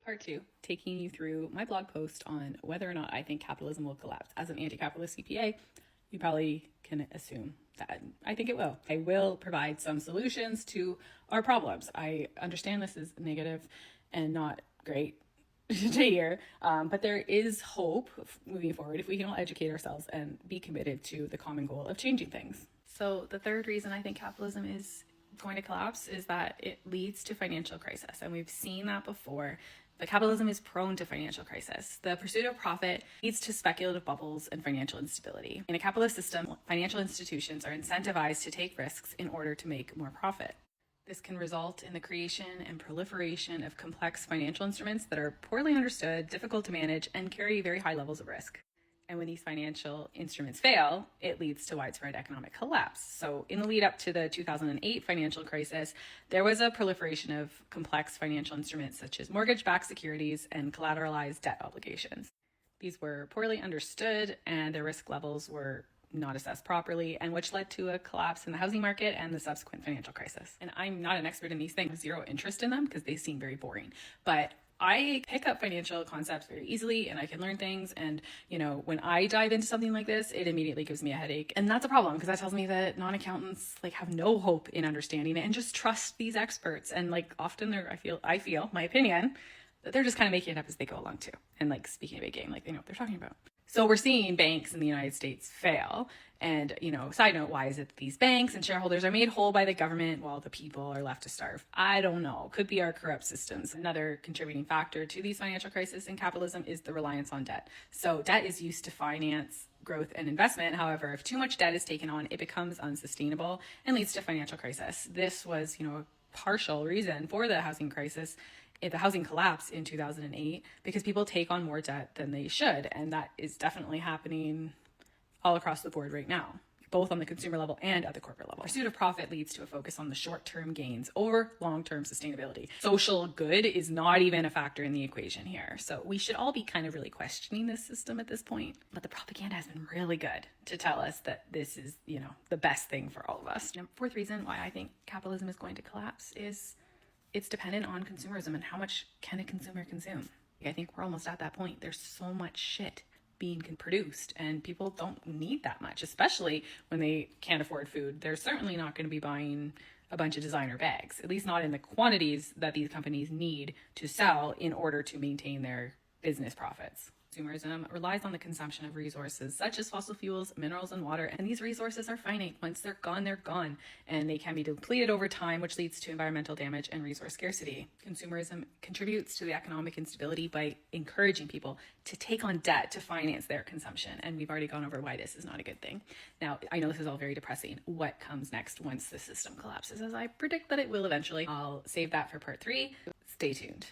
Part 2, taking you through my blog post on whether or not I think capitalism will collapse. As an anti-capitalist CPA, you probably can assume that I think it will. I will provide some solutions to our problems. I understand this is negative and not great to hear, but there is hope moving forward if we can all educate ourselves and be committed to the common goal of changing things. So the third reason I think capitalism is going to collapse is that it leads to financial crisis. And we've seen that before. But capitalism is prone to financial crisis. The pursuit of profit leads to speculative bubbles and financial instability. In a capitalist system, financial institutions are incentivized to take risks in order to make more profit. This can result in the creation and proliferation of complex financial instruments that are poorly understood, difficult to manage, and carry very high levels of risk. And when these financial instruments fail, it leads to widespread economic collapse. So in the lead up to the 2008 financial crisis, there was a proliferation of complex financial instruments such as mortgage-backed securities and collateralized debt obligations. These were poorly understood and their risk levels were not assessed properly, and which led to a collapse in the housing market and the subsequent financial crisis. And I'm not an expert in these things, I have zero interest in them because they seem very boring. But I pick up financial concepts very easily and I can learn things. And, when I dive into something like this, it immediately gives me a headache. And that's a problem because that tells me that non-accountants have no hope in understanding it and just trust these experts. And often I feel, my opinion, that they're just kind of making it up as they go along too. And speaking a big game, they know what they're talking about. So we're seeing banks in the United States fail. And, side note, why is it that these banks and shareholders are made whole by the government while the people are left to starve? I don't know. Could be our corrupt systems. Another contributing factor to these financial crises in capitalism is the reliance on debt. So debt is used to finance growth and investment. However, if too much debt is taken on, it becomes unsustainable and leads to financial crisis. This was, a partial reason for the housing crisis, the housing collapse in 2008, because people take on more debt than they should. And that is definitely happening all across the board right now, both on the consumer level and at the corporate level. Pursuit of profit leads to a focus on the short-term gains over long-term sustainability. Social good is not even a factor in the equation here. So we should all be kind of really questioning this system at this point. But the propaganda has been really good to tell us that this is, the best thing for all of us. Fourth reason why I think capitalism is going to collapse is it's dependent on consumerism and how much can a consumer consume. I think we're almost at that point. There's so much shit being produced and people don't need that much, especially when they can't afford food. They're certainly not going to be buying a bunch of designer bags, at least not in the quantities that these companies need to sell in order to maintain their business profits. Consumerism relies on the consumption of resources such as fossil fuels, minerals, and water, and these resources are finite. Once they're gone, and they can be depleted over time, which leads to environmental damage and resource scarcity. Consumerism contributes to the economic instability by encouraging people to take on debt to finance their consumption, and we've already gone over why this is not a good thing. Now, I know this is all very depressing. What comes next once the system collapses? As I predict that it will eventually. I'll save that for part 3. Stay tuned.